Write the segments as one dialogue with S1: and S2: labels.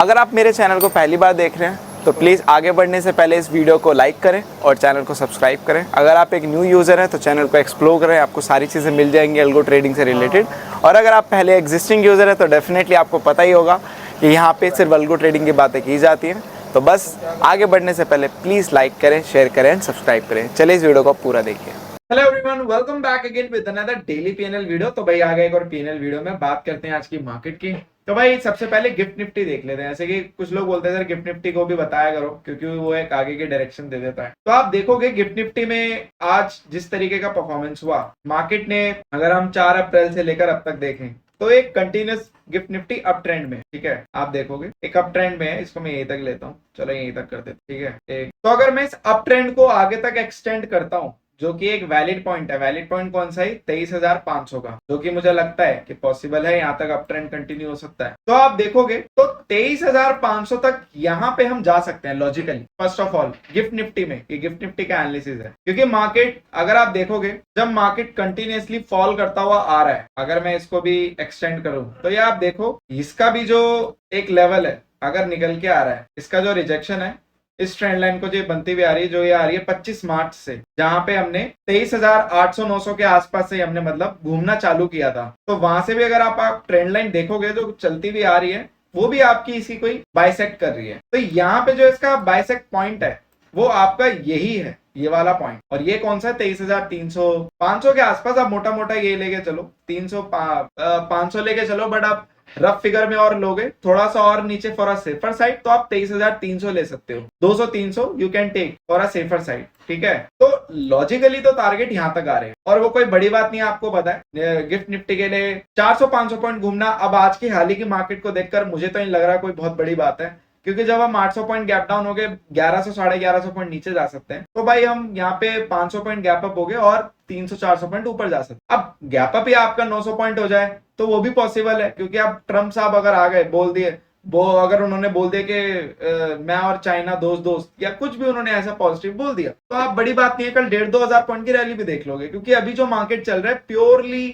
S1: अगर आप मेरे चैनल को पहली बार देख रहे हैं तो प्लीज़ आगे बढ़ने से पहले इस वीडियो को लाइक करें और चैनल को सब्सक्राइब करें। अगर आप एक न्यू यूज़र हैं तो चैनल को एक्सप्लोर करें, आपको सारी चीज़ें मिल जाएंगी अल्गो ट्रेडिंग से रिलेटेड। और अगर आप पहले एग्जिस्टिंग यूज़र हैं तो डेफिनेटली आपको पता ही होगा कि यहाँ पे सिर्फ अल्गो ट्रेडिंग की बातें की जाती हैं। तो बस आगे बढ़ने से पहले प्लीज़ लाइक करें, शेयर करें एंड सब्सक्राइब करें। चलिए इस वीडियो को पूरा देखिए।
S2: Hello everyone, welcome back again with another daily PNL video. तो भाई आ गए एक और पीएनएल वीडियो में बात करते हैं आज की मार्केट की। तो भाई सबसे पहले गिफ्ट निफ्टी देख लेते हैं। ऐसे कि कुछ लोग बोलते हैं सर गिफ्ट निफ्टी को भी बताया करो क्योंकि वो एक आगे की डायरेक्शन दे देता है। तो आप देखोगे गिफ्ट निफ्टी में आज जिस तरीके का परफॉर्मेंस हुआ मार्केट ने, अगर हम 4 अप्रैल से लेकर अब तक देखें तो एक continuous gift Nifty up trend में, ठीक है, आप देखोगे एक अप ट्रेंड में है। इसको मैं यहीं तक लेता हूँ, चलो यहीं तक करते, ठीक है। तो अगर मैं इस अप ट्रेंड को आगे तक एक्सटेंड करता हूँ, जो कि एक वैलिड पॉइंट है, वैलिड पॉइंट कौन सा है, 23,500 का, जो कि मुझे लगता है कि पॉसिबल है, यहाँ तक अप ट्रेंड कंटिन्यू हो सकता है। तो आप देखोगे तो 23,500 तक यहाँ पे हम जा सकते हैं logically. First of all gift Nifty में, ये गिफ्ट निफ्टी का एनालिसिस है, क्योंकि मार्केट अगर आप देखोगे जब मार्केट कंटिन्यूअसली फॉल करता हुआ आ रहा है, अगर मैं इसको भी एक्सटेंड करूं तो ये आप देखो इसका भी जो एक लेवल है अगर निकल के आ रहा है, इसका जो रिजेक्शन है इस ट्रेंड लाइन को जो बनती हुई आ रही है, जो ये आ रही है 25 मार्च से, जहां पे हमने 23,800-900 के आसपास से हमने मतलब घूमना चालू किया था। तो वहां से भी अगर आप ट्रेंड लाइन देखोगे जो चलती हुई आ रही है वो भी आपकी इसी कोई बाइसेक्ट कर रही है। तो यहाँ पे जो इसका बाइसेक्ट पॉइंट है वो आपका यही है, ये वाला पॉइंट। और ये कौन सा है, 23,300 500 के आसपास। आप मोटा मोटा ये लेके चलो 300 500 लेके चलो, बट आप रफ फिगर में और लोगे थोड़ा सा और नीचे फॉर अ सेफर साइड तो आप 23,300 ले सकते हो। 200-300 you can take for a safer side, ठीक है। तो लॉजिकली तो टारगेट यहां तक आ रहे हैं और वो कोई बड़ी बात नहीं है। आपको पता है गिफ्ट निफ्टी के लिए 400-500 पॉइंट घूमना अब आज की हाल ही की मार्केट को देखकर मुझे तो नहीं लग रहा कोई बहुत बड़ी बात है, क्योंकि जब हम 800 पॉइंट गैप डाउन हो गए 1100 1150 पॉइंट नीचे जा सकते हैं, तो भाई हम यहाँ पे 500 पॉइंट गैप अप हो गए और 300-400 पॉइंट ऊपर जा सकते हैं। अब गैप अप ही आपका 900 पॉइंट हो जाए तो वो भी पॉसिबल है, क्योंकि आप ट्रम्प साहब अगर आ गए, बोल दिए वो, अगर उन्होंने बोल दिया कि मैं और चाइना दोस्त दोस्त, या कुछ भी उन्होंने ऐसा पॉजिटिव बोल दिया, तो आप बड़ी बात नहीं है, कल 1,500-2,000 पॉइंट की रैली भी देख लोगे। क्योंकि अभी जो मार्केट चल रहा है प्योरली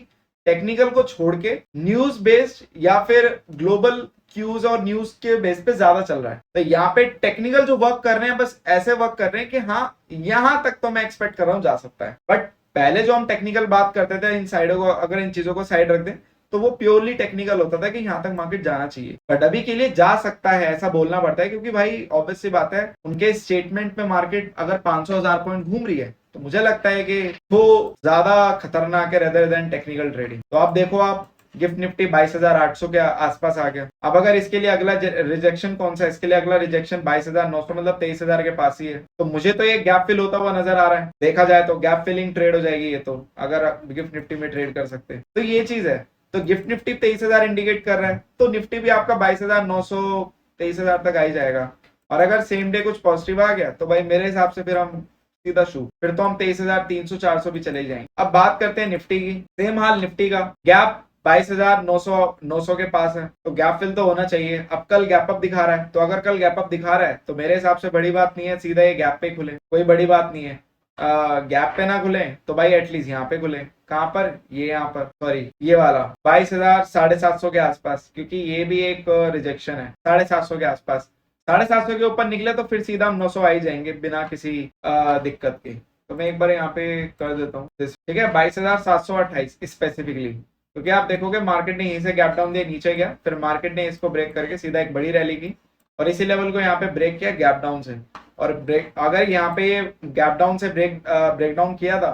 S2: टेक्निकल को छोड़ के न्यूज बेस्ड या फिर ग्लोबल क्यूज और न्यूज के बेस पे ज्यादा चल रहा है। तो यहाँ पे टेक्निकल जो वर्क कर रहे हैं बस ऐसे वर्क कर रहे हैं कि हाँ यहां तक तो मैं एक्सपेक्ट कर रहा हूं जा सकता है। बट पहले जो हम टेक्निकल बात करते थे, इन साइडों को अगर इन चीजों को साइड रख दें तो वो प्योरली टेक्निकल होता था कि यहाँ तक मार्केट जाना चाहिए। बट अभी के लिए जा सकता है ऐसा बोलना पड़ता है, क्योंकि भाई ऑब्वियस सी बात है उनके स्टेटमेंट में मार्केट अगर 500,000 पॉइंट घूम रही है तो मुझे लगता है कि वो ज्यादा खतरनाक है रेदर देन टेक्निकल ट्रेडिंग। तो आप देखो, आप गिफ्ट निफ्टी 22,800 के आसपास आ गया। अब अगर इसके लिए अगला रिजेक्शन कौन सा है, इसके लिए अगला रिजेक्शन 22,900 मतलब 23,000 के पास ही है। तो मुझे तो ये गैप फिल होता हुआ नजर आ रहा है। देखा जाए तो गैप फिलिंग ट्रेड हो जाएगी ये, तो अगर गिफ्ट निफ्टी में ट्रेड कर सकते हैं तो ये चीज है। तो गिफ्ट निफ्टी 23,000 इंडिकेट कर रहा है, तो निफ्टी भी आपका 22,900 23,000 तक आ ही जाएगा। और अगर सेम डे कुछ पॉजिटिव आ गया तो भाई मेरे हिसाब से फिर हम सीधा शू, फिर तो हम 23,300-400 भी चले जाएंगे। अब बात करते हैं निफ्टी की। सेम हाल निफ्टी का, गैप 22,900 के पास है, तो गैप फिल तो होना चाहिए। अब कल गैप अप दिखा रहा है, तो अगर कल गैप अप दिखा रहा है तो मेरे हिसाब से बड़ी बात नहीं है, सीधा ये गैप पे खुले, कोई बड़ी बात नहीं है। गैप पे ना खुले तो भाई एटलीस्ट यहाँ पे खुले। कहां पर, ये यहाँ पर, सॉरी ये वाला 22,000 750 के आसपास, क्योंकि ये भी एक रिजेक्शन है 750 के आसपास। 750 के ऊपर निकले तो फिर सीधा हम 900 आ ही जाएंगे बिना किसी दिक्कत के। तो मैं एक बार यहाँ पे कर देता हूँ, ठीक है, 22,728 स्पेसिफिकली। क्योंकि आप देखोगे मार्केट ने यहीं से गैप डाउन दिया, नीचे गया, फिर मार्केट ने इसको ब्रेक करके सीधा एक बड़ी रैली की और इसी लेवल को यहाँ पे ब्रेक किया गैप डाउन से। और ब्रेक अगर यहाँ पे ये गैप डाउन से ब्रेक डाउन किया था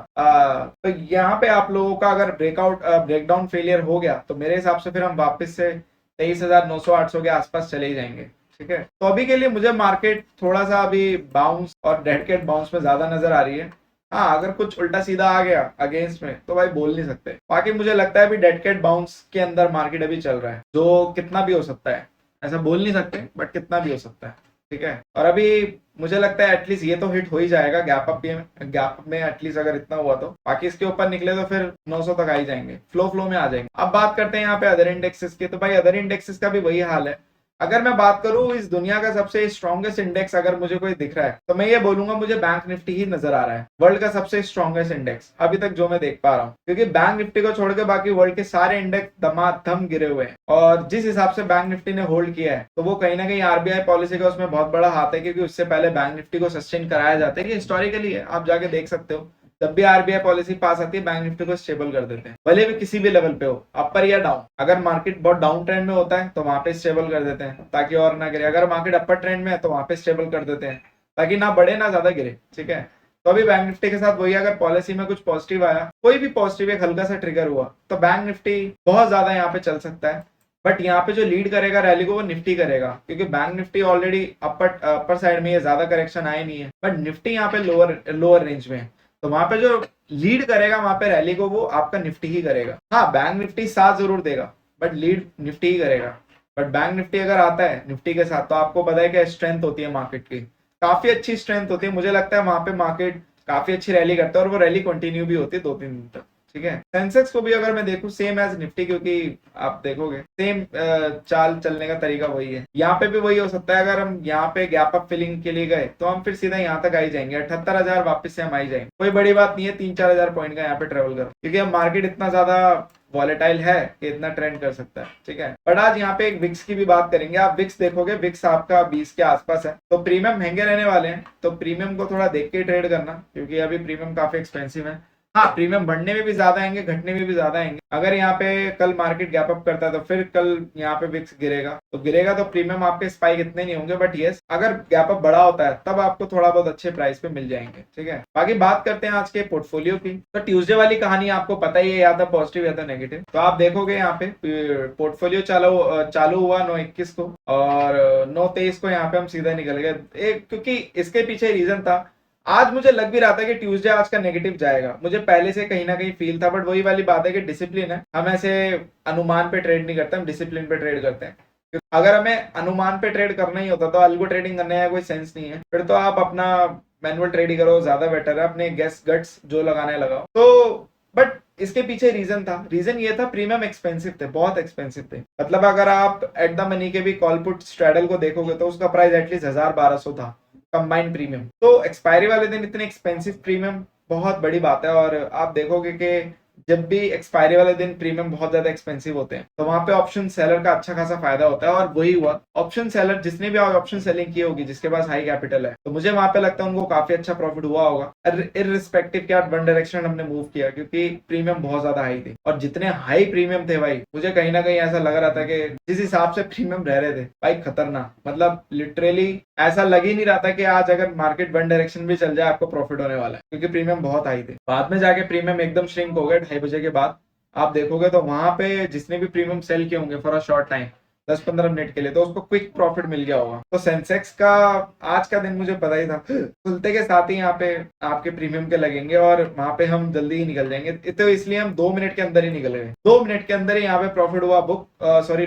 S2: तो यहाँ पे आप लोगों का अगर ब्रेक डाउन फेलियर हो गया तो मेरे हिसाब से फिर हम वापस से 23,900-800 के आसपास चले ही जाएंगे, ठीक है। तो अभी के लिए मुझे मार्केट थोड़ा सा अभी बाउंस और डेड कैट बाउंस में ज्यादा नजर आ रही है। हाँ, अगर कुछ उल्टा सीधा आ गया अगेंस्ट में तो भाई बोल नहीं सकते। बाकी मुझे लगता है अभी डेड कैट बाउंस के अंदर मार्केट अभी चल रहा है, जो कितना भी हो सकता है, ऐसा बोल नहीं सकते बट कितना भी हो सकता है, ठीक है। और अभी मुझे लगता है एटलीस्ट ये तो हिट हो ही जाएगा गैप में एटलीस्ट अगर इतना हुआ तो। बाकी इसके ऊपर निकले तो फिर 900 तक आ ही जाएंगे, फ्लो में आ जाएंगे। अब बात करते हैं यहाँ पे अदर इंडेक्सेस की। तो भाई अदर इंडेक्सेस का भी वही हाल है। अगर मैं बात करूं इस दुनिया का सबसे स्ट्रॉन्गेस्ट इंडेक्स अगर मुझे कोई दिख रहा है तो मैं ये बोलूंगा मुझे बैंक निफ्टी ही नजर आ रहा है वर्ल्ड का सबसे स्ट्रॉन्गेस्ट इंडेक्स अभी तक जो मैं देख पा रहा हूँ, क्योंकि बैंक निफ्टी को छोड़ के बाकी वर्ल्ड के सारे इंडेक्स धमाधम गिरे हुए हैं। और जिस हिसाब से बैंक निफ्टी ने होल्ड किया है तो वो कहीं ना कहीं आरबीआई पॉलिसी का उसमें बहुत बड़ा हाथ है, क्योंकि उससे पहले बैंक निफ्टी को सस्टेन कराया जाता है। कि हिस्टोरिकली है, आप जाके देख सकते हो, जब भी आरबीआई पॉलिसी पास आती है बैंक निफ्टी को स्टेबल कर देते हैं, भले भी किसी भी लेवल पे हो, अपर या डाउन। अगर मार्केट बहुत डाउन ट्रेंड में होता है तो वहां पे स्टेबल कर देते हैं ताकि और ना गिरे, अगर मार्केट अपर ट्रेंड में है तो वहां पे स्टेबल कर देते हैं ताकि ना बढ़े ना ज्यादा गिरे। ठीक है, तो अभी बैंक निफ्टी के साथ वही, अगर पॉलिसी में कुछ पॉजिटिव आया, कोई भी पॉजिटिव एक हल्का सा ट्रिगर हुआ तो बैंक निफ्टी बहुत ज्यादा यहाँ पे चल सकता है। बट यहाँ पे जो लीड करेगा रैली को वो निफ्टी करेगा, क्योंकि bank Nifty already upper side में ये ज्यादा करेक्शन आए नहीं है, बट निफ्टी यहाँ पे लोअर रेंज में है। तो वहां पे जो लीड करेगा वहां पे रैली को वो आपका निफ्टी ही करेगा। हाँ, बैंक निफ्टी साथ जरूर देगा बट लीड निफ्टी ही करेगा। बट बैंक निफ्टी अगर आता है निफ्टी के साथ तो आपको पता है क्या स्ट्रेंथ होती है मार्केट की, काफी अच्छी स्ट्रेंथ होती है। मुझे लगता है वहां पे मार्केट काफी अच्छी रैली करता है और वो रैली कंटिन्यू भी होती है 2-3 दिन तक। ठीक है, सेंसेक्स को भी अगर मैं देखूं सेम एज निफ्टी, क्योंकि आप देखोगे सेम चाल चलने का तरीका वही है। यहाँ पे भी वही हो सकता है, अगर हम यहाँ पे गैप अप फिलिंग के लिए गए तो हम फिर सीधा यहाँ तक आ ही जाएंगे, 78,000 वापस से हम आ ही जाएंगे। कोई बड़ी बात नहीं है 3-4 हजार पॉइंट का यहाँ पे ट्रेवल कर, क्योंकि अब मार्केट इतना ज्यादा वॉलेटाइल है कि इतना ट्रेंड कर सकता है। ठीक है, बट आज यहाँ पे एक विक्स की भी बात करेंगे। आप विक्स देखोगे, विक्स आपका 20 के आसपास है, तो प्रीमियम महंगे रहने वाले हैं, तो प्रीमियम को थोड़ा देख के ट्रेड करना, क्योंकि अभी प्रीमियम काफी एक्सपेंसिव है। हाँ, प्रीमियम बढ़ने में भी ज्यादा आएंगे, घटने में भी ज्यादा आएंगे। अगर यहाँ पे कल मार्केट गैप अप करता है तो फिर कल यहाँ पे विक्स गिरेगा, तो प्रीमियम आपके स्पाइक इतने नहीं होंगे, बट यस अगर गैप अप बड़ा होता है तब आपको थोड़ा बहुत अच्छे प्राइस पे मिल जाएंगे। ठीक है, बाकी बात करते हैं आज के पोर्टफोलियो की। तो ट्यूसडे वाली कहानी आपको पता ही है, या तो पॉजिटिव या तो नेगेटिव। तो आप देखोगे यहाँ पे पोर्टफोलियो चालू हुआ 9:21 को और 9:23 को यहाँ पे हम सीधा निकल गए, क्योंकि इसके पीछे रीजन था। आज मुझे लग भी रहा था कि ट्यूसडे आज का नेगेटिव जाएगा, मुझे पहले से कहीं ना कहीं फील था, बट वही वाली बात है कि डिसिप्लिन है। हम ऐसे अनुमान पे ट्रेड नहीं करते, हम डिसिप्लिन पे ट्रेड करते हैं। अगर हमें अनुमान पे ट्रेड करना ही होता तो अल्गो ट्रेडिंग करने का कोई सेंस नहीं है, फिर तो आप अपना मैनुअल ट्रेडिंग करो, ज्यादा बेटर है, अपने गेस गट्स जो लगाना है लगाओ। तो बट इसके पीछे रीजन था, रीजन ये था प्रीमियम एक्सपेंसिव थे, बहुत एक्सपेंसिव थे। मतलब अगर आप एट द मनी के भी कॉल पुट स्ट्रैडल को देखोगे तो उसका प्राइस एटलीस्ट 1,000-1,200 था कंबाइंड प्रीमियम। तो एक्सपायरी वाले दिन इतने एक्सपेंसिव प्रीमियम बहुत बड़ी बात है। और आप देखोगे कि जब भी एक्सपायरी वाले दिन प्रीमियम बहुत ज्यादा एक्सपेंसिव होते हैं तो वहां पे ऑप्शन सेलर का अच्छा खासा फायदा होता है, और वही हुआ। ऑप्शन सेलर जिसने भी ऑप्शन सेलिंग की होगी, जिसके पास हाई कैपिटल है, तो मुझे वहां पे लगता है उनको काफी अच्छा प्रॉफिट हुआ होगा, इररिस्पेक्टिव क्या वन डायरेक्शन हमने मूव किया, क्योंकि प्रीमियम बहुत ज्यादा हाई थी। और जितने हाई प्रीमियम थे भाई, मुझे कहीं ना कहीं ऐसा लग रहा था कि जिस हिसाब से प्रीमियम रह रहे थे भाई खतरनाक, मतलब लिटरली ऐसा लग ही नहीं रहा था कि आज अगर मार्केट वन डायरेक्शन भी चल जाए आपको प्रॉफिट होने वाला है, क्योंकि प्रीमियम बहुत हाई थे। बाद में जाके प्रीमियम एकदम श्रिंक हो गए 2:30 बजे के बाद। आप देखोगे तो वहां पे जिसने भी प्रीमियम सेल किए होंगे for a short time 10-15 minute के लिए, तो उसको क्विक प्रॉफिट मिल गया होगा। तो सेंसेक्स का आज का दिन मुझे पता ही था, खुलते के साथ ही यहाँ पे आपके प्रीमियम के लगेंगे और वहां पे हम जल्दी ही निकल जाएंगे। तो इसलिए हम 2 मिनट के अंदर ही निकल गए, 2 मिनट के अंदर ही यहाँ पे प्रॉफिट हुआ बुक,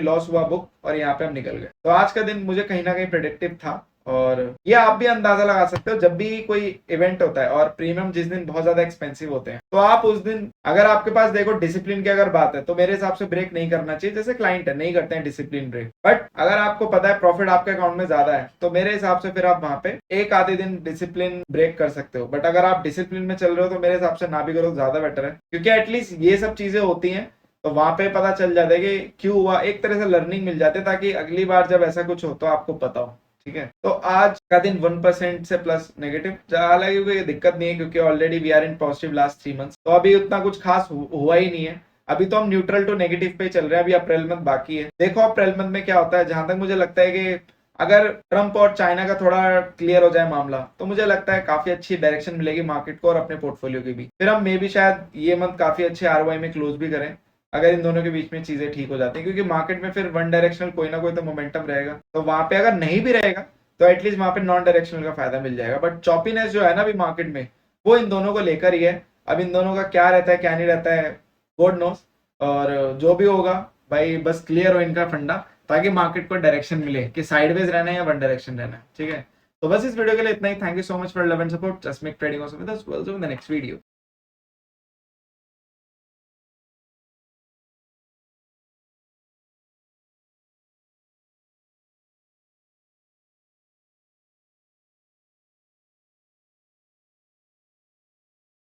S2: लॉस हुआ बुक, और यहाँ पे हम निकल गए। तो आज का दिन मुझे कहीं ना कहीं प्रेडिक्टिव था। और ये आप भी अंदाजा लगा सकते हो, जब भी कोई इवेंट होता है और प्रीमियम जिस दिन बहुत ज्यादा एक्सपेंसिव होते हैं, तो आप उस दिन अगर आपके पास देखो डिसिप्लिन की अगर बात है तो मेरे हिसाब से ब्रेक नहीं करना चाहिए। जैसे क्लाइंट है नहीं करते हैं डिसिप्लिन ब्रेक, बट अगर आपको पता है प्रॉफिट आपके अकाउंट में ज्यादा है तो मेरे हिसाब से फिर आप वहां पे एक आधे दिन डिसिप्लिन ब्रेक कर सकते हो। बट अगर आप डिसिप्लिन में चल रहे हो तो मेरे हिसाब से ना भी करो, ज्यादा बेटर है, क्योंकि एटलीस्ट ये सब चीजें होती हैं तो वहां पे पता चल जाता है कि क्यों हुआ, एक तरह से लर्निंग मिल जाती है, ताकि अगली बार जब ऐसा कुछ हो तो आपको पता हो। ठीक है, तो आज का दिन 1% से प्लस नेगेटिव, हालांकि कोई दिक्कत नहीं है क्योंकि already we are in positive last 3 months, तो अभी उतना कुछ खास हुआ ही नहीं है। अभी तो हम न्यूट्रल टू नेगेटिव पे चल रहे हैं, अभी अप्रैल मंथ बाकी है। देखो अप्रैल मंथ में क्या होता है। जहां तक मुझे लगता है कि अगर ट्रंप और चाइना का थोड़ा क्लियर हो जाए मामला तो मुझे लगता है काफी अच्छी डायरेक्शन मिलेगी मार्केट को और अपने पोर्टफोलियो की भी। फिर हम मे भी शायद ये मंथ काफी अच्छे ROI में क्लोज भी करें अगर इन दोनों के बीच में चीजें ठीक हो जाती है, क्योंकि मार्केट में फिर वन डायरेक्शनल कोई ना कोई तो मोमेंटम रहेगा। तो वहां पे अगर नहीं भी रहेगा तो एटलीस्ट वहां पे नॉन डायरेक्शनल का फायदा मिल जाएगा। बट चॉपीनेस जो है ना अभी मार्केट में, वो इन दोनों को लेकर ही है। अब इन दोनों का क्या रहता है क्या नहीं रहता है गॉड नोस, और जो भी होगा भाई बस क्लियर हो इनका फंडा, ताकि मार्केट को डायरेक्शन मिले कि साइडवेज रहना है या वन डायरेक्शन रहना है। ठीक है, तो बस इस वीडियो के लिए इतना ही। Thank you so much for love and support. Just make trading also with us. Will see you in the next video.